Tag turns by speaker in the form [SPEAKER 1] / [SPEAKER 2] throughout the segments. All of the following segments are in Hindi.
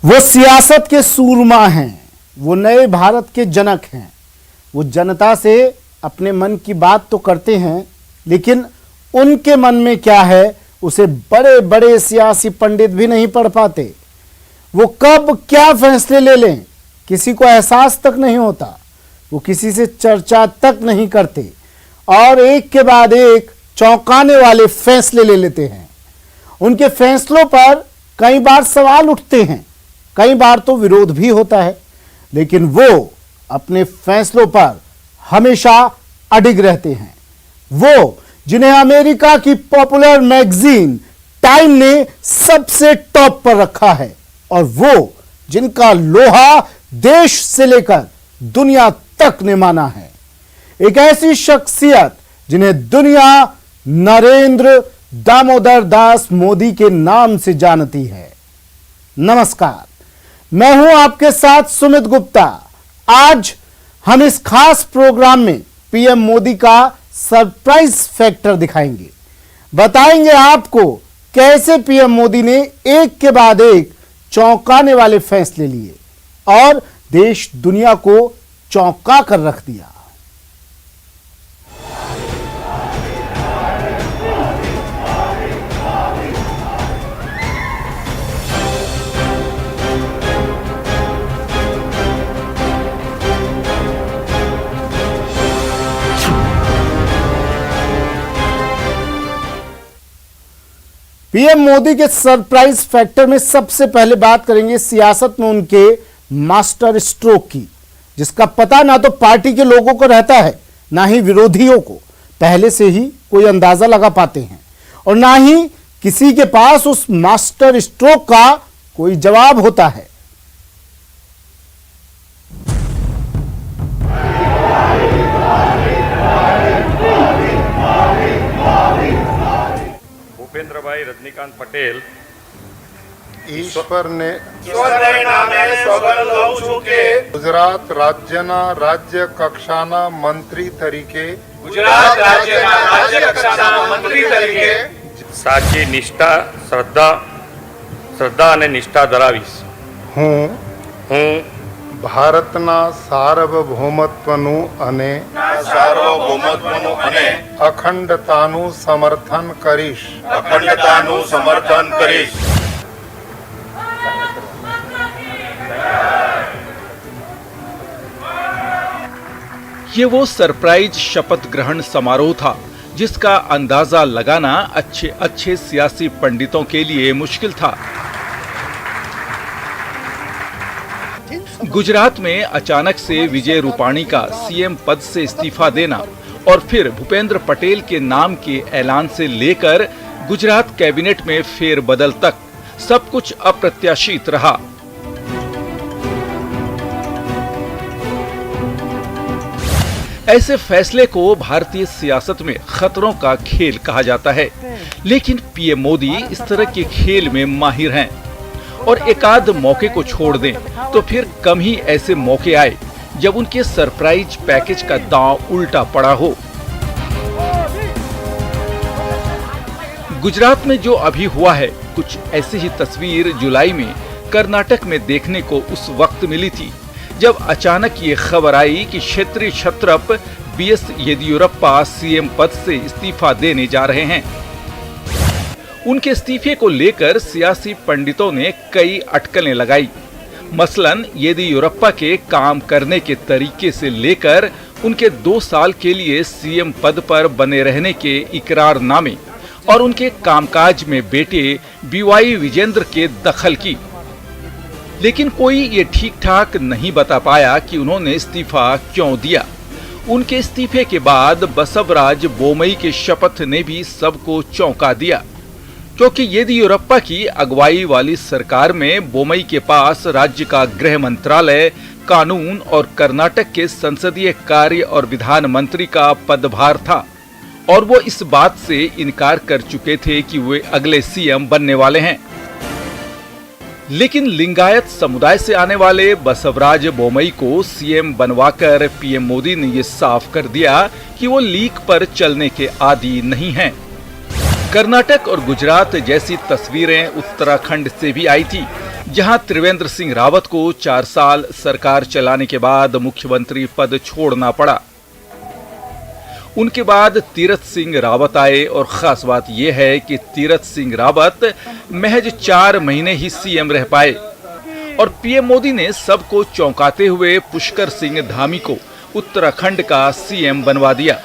[SPEAKER 1] वो सियासत के सूरमा हैं, वो नए भारत के जनक हैं। वो जनता से अपने मन की बात तो करते हैं, लेकिन उनके मन में क्या है उसे बड़े बड़े सियासी पंडित भी नहीं पढ़ पाते। वो कब क्या फैसले ले लें किसी को एहसास तक नहीं होता। वो किसी से चर्चा तक नहीं करते और एक के बाद एक चौंकाने वाले फैसले ले लेते हैं। उनके फैसलों पर कई बार सवाल उठते हैं, कई बार तो विरोध भी होता है, लेकिन वो अपने फैसलों पर हमेशा अडिग रहते हैं। वो जिन्हें अमेरिका की पॉपुलर मैगजीन टाइम ने सबसे टॉप पर रखा है और वो जिनका लोहा देश से लेकर दुनिया तक ने माना है। एक ऐसी शख्सियत जिन्हें दुनिया नरेंद्र दामोदर दास मोदी के नाम से जानती है। नमस्कार, मैं हूं आपके साथ सुमित गुप्ता। आज हम इस खास प्रोग्राम में पीएम मोदी का सरप्राइज फैक्टर दिखाएंगे। बताएंगे आपको कैसे पीएम मोदी ने एक के बाद एक चौंकाने वाले फैसले लिए और देश दुनिया को चौंका कर रख दिया। पीएम मोदी के सरप्राइज फैक्टर में सबसे पहले बात करेंगे सियासत में उनके मास्टर स्ट्रोक की, जिसका पता ना तो पार्टी के लोगों को रहता है, ना ही विरोधियों को पहले से ही कोई अंदाजा लगा पाते हैं और ना ही किसी के पास उस मास्टर स्ट्रोक का कोई जवाब होता है।
[SPEAKER 2] भूपेंद्र भाई रजनीकांत पटेल
[SPEAKER 3] ઈશ્વરને
[SPEAKER 4] નામે સોગંદ લઉં છું કે
[SPEAKER 3] ગુજરાત રાજ્યના રાજ્ય કક્ષાના મંત્રી તરીકે
[SPEAKER 4] ગુજરાત રાજ્યના રાજ્ય કક્ષાના મંત્રી તરીકે
[SPEAKER 2] સાચી શ્રદ્ધા અને નિષ્ઠા ધરાવીશ।
[SPEAKER 3] હું
[SPEAKER 2] હું
[SPEAKER 3] ભારતના સાર્વભૌમત્વનું અને
[SPEAKER 4] સાર્વભૌમત્વનું અને
[SPEAKER 3] અખંડતાનું સમર્થન કરીશ।
[SPEAKER 4] અખંડતાનું સમર્થન કરીશ।
[SPEAKER 5] ये वो सरप्राइज शपथ ग्रहण समारोह था जिसका अंदाजा लगाना अच्छे अच्छे सियासी पंडितों के लिए मुश्किल था। गुजरात में अचानक से विजय रूपाणी का सीएम पद से इस्तीफा देना और फिर भूपेंद्र पटेल के नाम के ऐलान से लेकर गुजरात कैबिनेट में फेरबदल तक सब कुछ अप्रत्याशित रहा। ऐसे फैसले को भारतीय सियासत में खतरों का खेल कहा जाता है, लेकिन पीएम मोदी इस तरह के खेल में माहिर हैं और एकाध मौके को छोड़ दें तो फिर कम ही ऐसे मौके आए जब उनके सरप्राइज पैकेज का दांव उल्टा पड़ा हो। गुजरात में जो अभी हुआ है, कुछ ऐसी ही तस्वीर जुलाई में कर्नाटक में देखने को उस वक्त मिली थी जब अचानक ये खबर आई कि क्षेत्रीय क्षत्रप बीएस येदियुरप्पा सीएम पद से इस्तीफा देने जा रहे हैं। उनके इस्तीफे को लेकर सियासी पंडितों ने कई अटकलें लगाई। मसलन येदियुरप्पा के काम करने के तरीके से लेकर उनके 2 साल के लिए सीएम पद पर बने रहने के इकरारनामे और उनके कामकाज में बेटे बीवाई विजेंद्र के दखल की। लेकिन कोई ये ठीक ठाक नहीं बता पाया कि उन्होंने इस्तीफा क्यों दिया। उनके इस्तीफे के बाद बसवराज बोमई के शपथ ने भी सबको चौंका दिया, क्योंकि येदियुरप्पा की अगुवाई वाली सरकार में बोमई के पास राज्य का गृह मंत्रालय, कानून और कर्नाटक के संसदीय कार्य और विधान मंत्री का पदभार था और वो इस बात से इनकार कर चुके थे कि वे अगले सीएम बनने वाले हैं। लेकिन लिंगायत समुदाय से आने वाले बसवराज बोमई को सीएम बनवाकर पीएम मोदी ने ये साफ कर दिया कि वो लीक पर चलने के आदी नहीं हैं। कर्नाटक और गुजरात जैसी तस्वीरें उत्तराखंड से भी आई थी, जहां त्रिवेंद्र सिंह रावत को 4 साल सरकार चलाने के बाद मुख्यमंत्री पद छोड़ना पड़ा। उनके बाद तीरथ सिंह रावत आए और खास बात यह है कि तीरथ सिंह रावत महज 4 महीने ही सीएम रह पाए और पीएम मोदी ने सबको चौंकाते हुए पुष्कर सिंह धामी को उत्तराखंड का सीएम बनवा दिया।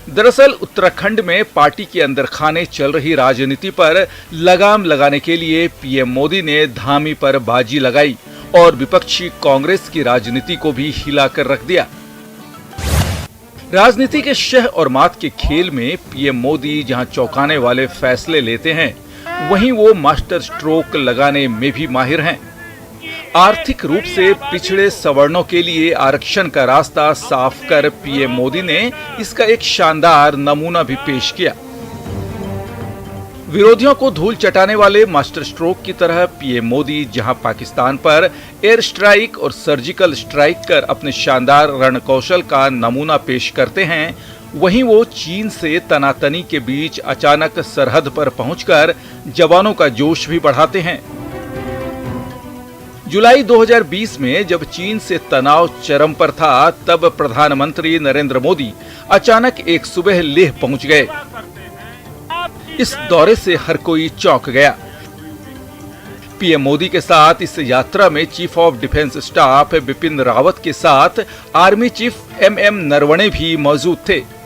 [SPEAKER 5] दरअसल उत्तराखंड में पार्टी के अंदर खाने चल रही राजनीति पर लगाम लगाने के लिए पीएम मोदी ने धामी पर बाजी लगाई और विपक्षी कांग्रेस की राजनीति को भी हिलाकर रख दिया। राजनीति के शह और मात के खेल में पीएम मोदी जहां चौंकाने वाले फैसले लेते हैं, वहीं वो मास्टर स्ट्रोक लगाने में भी माहिर हैं। आर्थिक रूप से पिछड़े सवर्णों के लिए आरक्षण का रास्ता साफ कर पीएम मोदी ने इसका एक शानदार नमूना भी पेश किया। विरोधियों को धूल चटाने वाले मास्टर स्ट्रोक की तरह पीएम मोदी जहां पाकिस्तान पर एयर स्ट्राइक और सर्जिकल स्ट्राइक कर अपने शानदार रणकौशल का नमूना पेश करते हैं, वहीं वो चीन से तनातनी के बीच अचानक सरहद पर पहुंचकर जवानों का जोश भी बढ़ाते हैं। जुलाई 2020 में जब चीन से तनाव चरम पर था, तब प्रधानमंत्री नरेंद्र मोदी अचानक एक सुबह लेह पहुंच गए। इस दौरे से हर कोई चौंक गया। पीएम मोदी के साथ इस यात्रा में chief of defence staff Bipin Rawat के साथ आर्मी चीफ एमएम नरवणे भी मौजूद थे।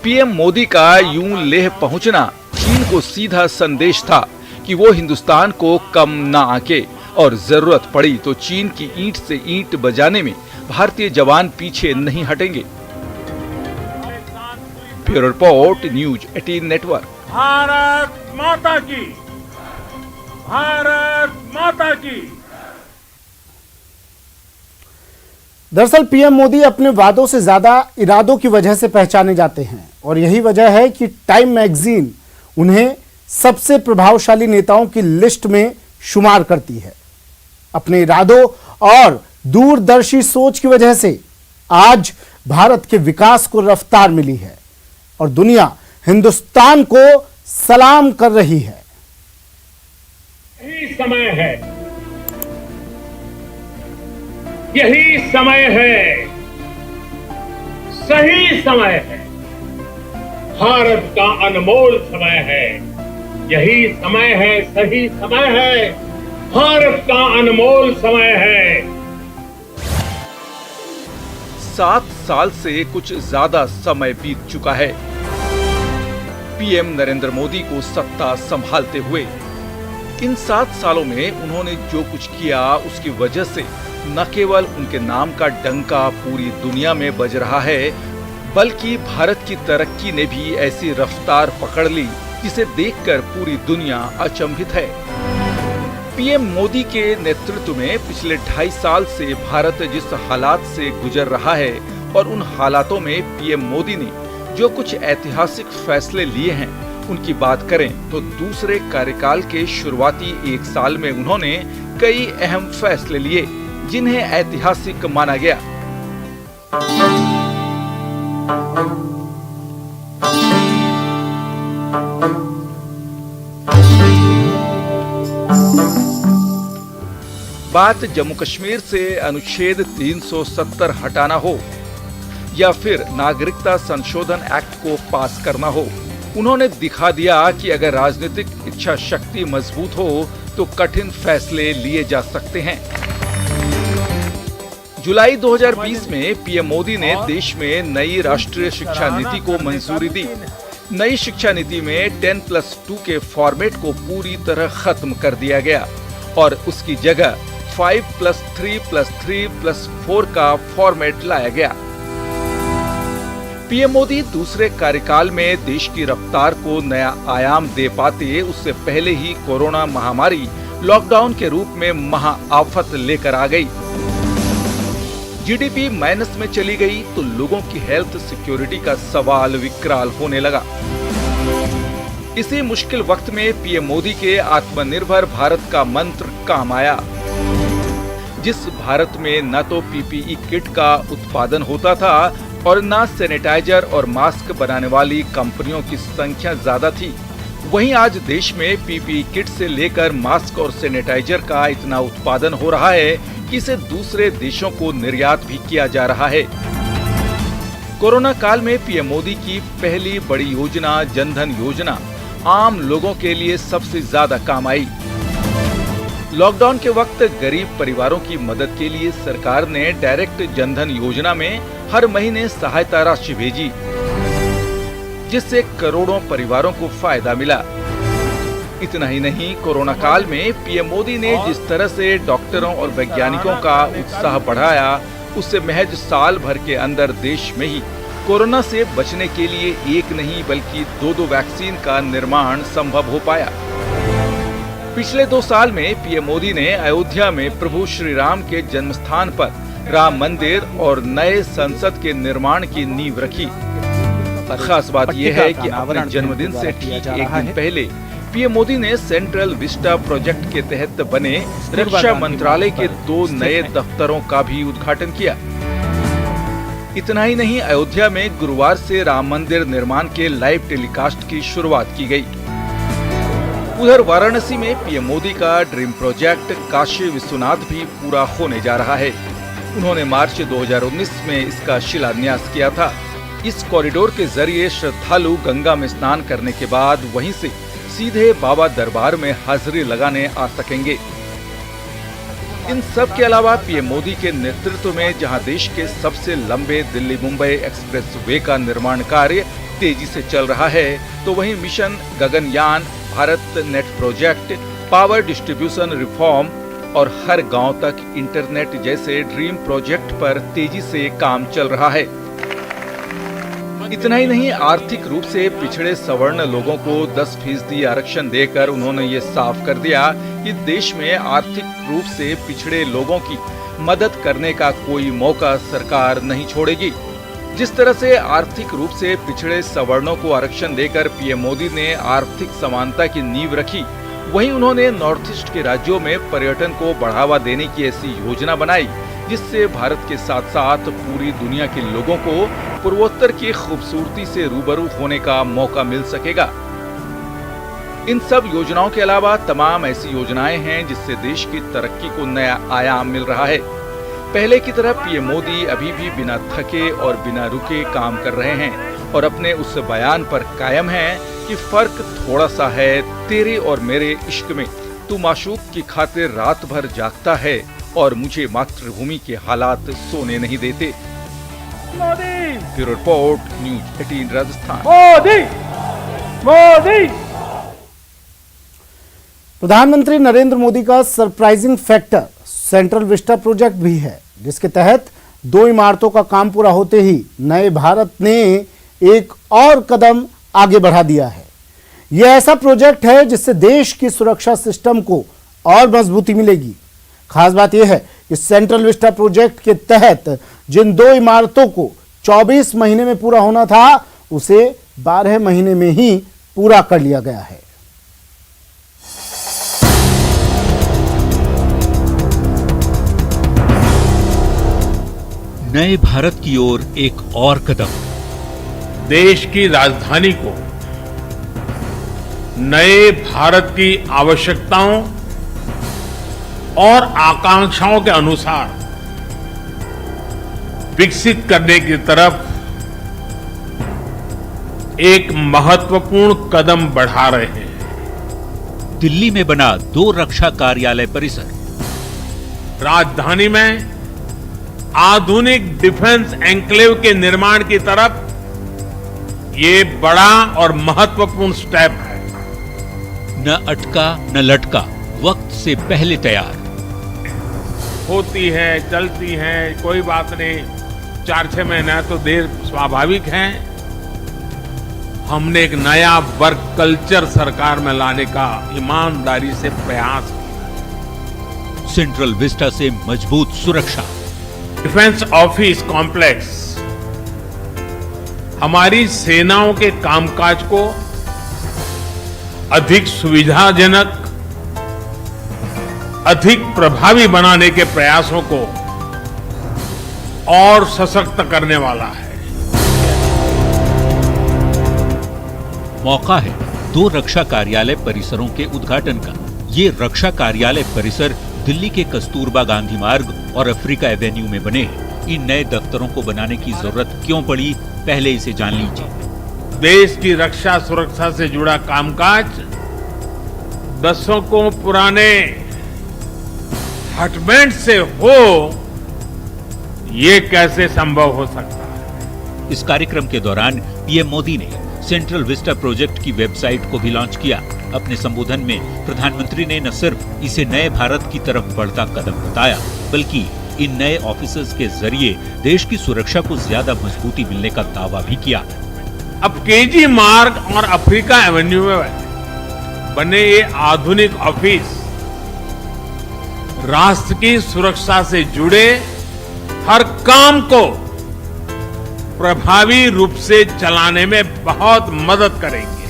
[SPEAKER 5] पीएम मोदी का यूं लेह पहुंचना चीन को सीधा संदेश था कि वो हिंदुस्तान को कम ना आंके और जरूरत पड़ी तो चीन की ईंट से ईंट बजाने में भारतीय जवान पीछे नहीं हटेंगे। Bureau report, news 18 network.
[SPEAKER 4] Bharat माता की, भारत माता की।
[SPEAKER 1] दरअसल पीएम मोदी अपने वादों से ज्यादा इरादों की वजह से पहचाने जाते हैं और यही वजह है कि टाइम मैगजीन उन्हें सबसे प्रभावशाली नेताओं की लिस्ट में शुमार करती है। अपने इरादों और दूरदर्शी सोच की वजह से आज भारत के विकास को रफ्तार मिली है और दुनिया हिंदुस्तान को सलाम कर रही है।
[SPEAKER 4] यही समय है, यही समय है, सही समय है, भारत का अनमोल समय है। यही समय है, सही समय है, भारत का अनमोल समय है।
[SPEAKER 5] 7 साल से कुछ ज्यादा समय बीत चुका है पीएम नरेंद्र मोदी को सत्ता संभालते हुए। इन 7 सालों में उन्होंने जो कुछ किया, उसकी वजह से न केवल उनके नाम का डंका पूरी दुनिया में बज रहा है, बल्कि भारत की तरक्की ने भी ऐसी रफ्तार पकड़ ली जिसे देखकर पूरी दुनिया अचंभित है। पीएम मोदी के नेतृत्व में पिछले 2.5 साल से भारत जिस हालात से गुजर रहा है और उन हालातों में पीएम मोदी ने जो कुछ ऐतिहासिक फैसले लिए हैं, उनकी बात करें तो दूसरे कार्यकाल के शुरुआती 1 साल में उन्होंने कई अहम फैसले लिए जिन्हें ऐतिहासिक माना गया। बात जम्मू कश्मीर से अनुच्छेद 370 हटाना हो या फिर नागरिकता संशोधन एक्ट को पास करना हो, उन्होंने दिखा दिया कि अगर राजनीतिक इच्छा शक्ति मजबूत हो तो कठिन फैसले लिए जा सकते हैं। जुलाई 2020 में पीएम मोदी ने देश में नई राष्ट्रीय शिक्षा नीति को मंजूरी दी। नई शिक्षा नीति में 10+2 के फॉर्मेट को पूरी तरह खत्म कर दिया गया और उसकी जगह 5+3+3+4 का फॉर्मेट लाया गया। पीएम मोदी दूसरे कार्यकाल में देश की रफ्तार को नया आयाम दे पाते, उससे पहले ही कोरोना महामारी लॉकडाउन के रूप में महाआफत लेकर आ गई। जीडीपी माइनस में चली गई तो लोगों की हेल्थ सिक्योरिटी का सवाल विकराल होने लगा। इसी मुश्किल वक्त में पीएम मोदी के आत्मनिर्भर भारत का मंत्र काम आया। जिस भारत में न तो पीपीई किट का उत्पादन होता था और न सैनिटाइजर और मास्क बनाने वाली कंपनियों की संख्या ज्यादा थी, वहीं आज देश में पीपीई किट से लेकर मास्क और सैनिटाइजर का इतना उत्पादन हो रहा है कि इसे दूसरे देशों को निर्यात भी किया जा रहा है। कोरोना काल में पीएम मोदी की पहली बड़ी योजना जनधन योजना आम लोगों के लिए सबसे ज्यादा काम आई। लॉकडाउन के वक्त गरीब परिवारों की मदद के लिए सरकार ने डायरेक्ट जनधन योजना में हर महीने सहायता राशि भेजी, जिससे करोड़ों परिवारों को फायदा मिला। इतना ही नहीं, कोरोना काल में पीएम मोदी ने जिस तरह से डॉक्टरों और वैज्ञानिकों का उत्साह बढ़ाया, उससे महज साल भर के अंदर देश में ही कोरोना से बचने के लिए एक नहीं बल्कि दो वैक्सीन का निर्माण संभव हो पाया। पिछले 2 साल में पीएम मोदी ने अयोध्या में प्रभु श्री राम के जन्म स्थान पर राम मंदिर और नए संसद के निर्माण की नींव रखी। खास बात यह है कि अपने जन्मदिन से ठीक एक दिन पहले पीएम मोदी ने सेंट्रल विस्टा प्रोजेक्ट के तहत बने रक्षा मंत्रालय के 2 नए दफ्तरों का भी उद्घाटन किया। इतना ही नहीं, अयोध्या में गुरुवार से राम मंदिर निर्माण के लाइव टेलीकास्ट की शुरुआत की गई। उधर वाराणसी में पीएम मोदी का ड्रीम प्रोजेक्ट काशी विश्वनाथ भी पूरा होने जा रहा है। उन्होंने मार्च 2019 में इसका शिलान्यास किया था। इस कॉरिडोर के जरिए श्रद्धालु गंगा में स्नान करने के बाद वहीं से सीधे बाबा दरबार में हाजिरी लगाने आ सकेंगे। इन सब के अलावा पीएम मोदी के नेतृत्व में जहां देश के सबसे लंबे दिल्ली मुंबई एक्सप्रेस वे का निर्माण कार्य तेजी से चल रहा है, तो वहीं mission Gaganyaan, Bharat net project, power distribution reform और हर गांव तक इंटरनेट जैसे ड्रीम प्रोजेक्ट पर तेजी से काम चल रहा है। इतना ही नहीं, आर्थिक रूप से पिछड़े सवर्ण लोगों को 10% आरक्षण देकर उन्होंने ये साफ कर दिया कि देश में आर्थिक रूप से पिछड़े लोगों की मदद करने का कोई मौका सरकार नहीं छोड़ेगी। जिस तरह से आर्थिक रूप से पिछड़े सवर्णों को आरक्षण देकर पीएम मोदी ने आर्थिक समानता की नींव रखी, वहीं उन्होंने नॉर्थ ईस्ट के राज्यों में पर्यटन को बढ़ावा देने की ऐसी योजना बनाई जिससे भारत के साथ साथ पूरी दुनिया के लोगों को पूर्वोत्तर की खूबसूरती से रूबरू होने का मौका मिल सकेगा। इन सब योजनाओं के अलावा तमाम ऐसी योजनाएं हैं जिससे देश की तरक्की को नया आयाम मिल रहा है। पहले की तरह पीएम मोदी अभी भी बिना थके और बिना रुके काम कर रहे हैं और अपने उस बयान पर कायम हैं कि फर्क थोड़ा सा है तेरे और मेरे इश्क में। तू माशूक की खातिर रात भर जागता है और मुझे मातृभूमि के हालात सोने नहीं देते। Bureau report, news 18 Rajasthan.
[SPEAKER 1] Modi प्रधानमंत्री नरेंद्र मोदी का surprising factor central Vista project भी है, जिसके तहत 2 इमारतों का काम पूरा होते ही नए भारत ने एक और कदम आगे बढ़ा दिया है। यह ऐसा प्रोजेक्ट है जिससे देश की सुरक्षा सिस्टम को और मजबूती मिलेगी। खास बात यह है कि सेंट्रल विस्टा प्रोजेक्ट के तहत जिन 2 इमारतों को 24 महीने में पूरा होना था, उसे 12 महीने में ही पूरा कर लिया गया है।
[SPEAKER 6] नए भारत की ओर एक और कदम।
[SPEAKER 4] देश की राजधानी को नए भारत की आवश्यकताओं और आकांक्षाओं के अनुसार विकसित करने की तरफ एक महत्वपूर्ण कदम बढ़ा रहे हैं।
[SPEAKER 6] दिल्ली में बना 2 रक्षा कार्यालय परिसर।
[SPEAKER 4] राजधानी में आधुनिक डिफेंस एन्क्लेव के निर्माण की तरफ ये बड़ा और महत्वपूर्ण स्टेप है।
[SPEAKER 6] न अटका न लटका, वक्त से पहले तैयार।
[SPEAKER 4] होती है, चलती है, कोई बात नहीं, 4-6 महीना तो देर स्वाभाविक है। हमने एक नया वर्क कल्चर सरकार में लाने का ईमानदारी से प्रयास किया।
[SPEAKER 6] सेंट्रल विस्टा से मजबूत सुरक्षा।
[SPEAKER 4] डिफेंस ऑफिस कॉम्प्लेक्स हमारी सेनाओं के कामकाज को अधिक सुविधाजनक, अधिक प्रभावी बनाने के प्रयासों को और सशक्त करने वाला है।
[SPEAKER 6] मौका है 2 रक्षा कार्यालय परिसरों के उद्घाटन का। ये रक्षा कार्यालय परिसर दिल्ली के कस्तूरबा गांधी मार्ग और अफ्रीका एवेन्यू में बने हैं। इन नए दफ्तरों को बनाने की जरूरत क्यों पड़ी, पहले इसे जान लीजिए।
[SPEAKER 4] देश की रक्षा सुरक्षा से जुड़ा कामकाज दशकों पुराने हटबैंड से हो, ये कैसे संभव हो सकता है।
[SPEAKER 6] इस कार्यक्रम के दौरान पीएम मोदी ने सेंट्रल विस्टा प्रोजेक्ट की वेबसाइट को भी लॉन्च किया। अपने संबोधन में प्रधानमंत्री ने न सिर्फ इसे नए भारत की तरफ बढ़ता कदम बताया, बल्कि इन नए ऑफिसर्स के जरिए देश की सुरक्षा को ज्यादा मजबूती मिलने का दावा भी किया।
[SPEAKER 4] अब केजी मार्ग और अफ्रीका एवेन्यू में बने ये आधुनिक ऑफिस राष्ट्र की सुरक्षा से जुड़े हर काम को प्रभावी रूप से चलाने में बहुत मदद करेंगे।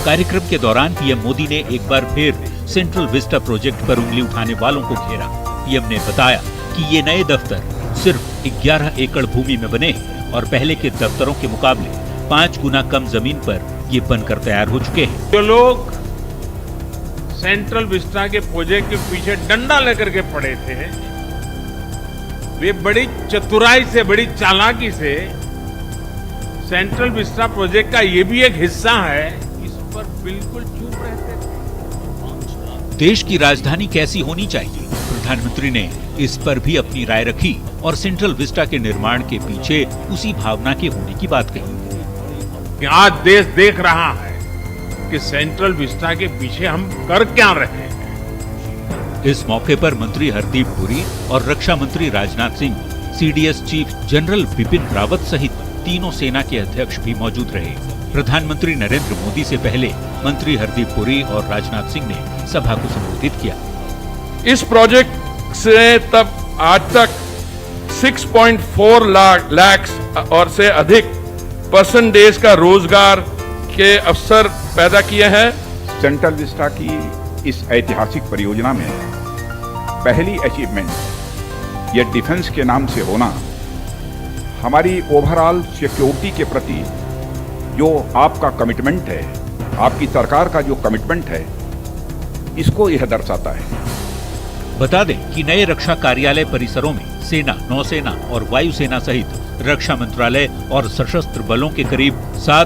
[SPEAKER 6] कार्यक्रम के दौरान पीएम मोदी ने एक बार फिर सेंट्रल विस्टा प्रोजेक्ट पर उंगली उठाने वालों को घेरा। पीएम ने बताया कि ये नए दफ्तर सिर्फ 11 एकड़ भूमि में बने और पहले के दफ्तरों के मुकाबले 5 गुना कम जमीन पर ये बनकर तैयार हो चुके हैं।
[SPEAKER 4] जो लोग सेंट्रल विस्टा के प्रोजेक्ट के पीछे डंडा लेकर के पड़े थे, वे बड़ी चतुराई से, बड़ी चालाकी से सेंट्रल विस्टा प्रोजेक्ट का ये भी एक हिस्सा है, इस पर बिल्कुल चुप रहते थे।
[SPEAKER 6] देश की राजधानी कैसी होनी चाहिए, प्रधानमंत्री ने इस पर भी अपनी राय रखी और सेंट्रल विस्टा के निर्माण के पीछे उसी भावना के होने की बात कही।
[SPEAKER 4] आज देश देख रहा है कि सेंट्रल विस्टा के पीछे हम कर क्या रहे हैं।
[SPEAKER 6] इस मौके पर मंत्री हरदीप पुरी और रक्षा मंत्री Rajnath Singh, CDS chief general Bipin Rawat सहित तीनों सेना के अध्यक्ष भी मौजूद रहे। प्रधानमंत्री नरेंद्र मोदी से पहले मंत्री हरदीप पुरी और राजनाथ सिंह ने सभा को संबोधित किया।
[SPEAKER 7] इस प्रोजेक्ट से तब आज तक 6.4 लाख और से अधिक पर्सन डेज का रोजगार के अवसर पैदा किए हैं।
[SPEAKER 8] सेंट्रल विस्टा की इस ऐतिहासिक परियोजना में पहली अचीवमेंट ये डिफेंस के नाम से होना हमारी ओवरऑल सिक्योरिटी के प्रति जो आपका कमिटमेंट है, आपकी सरकार का जो कमिटमेंट है, इसको यह दर्शाता है।
[SPEAKER 6] बता दें कि नए रक्षा कार्यालय परिसरों में सेना, नौसेना और वायुसेना सहित रक्षा मंत्रालय और सशस्त्र बलों के करीब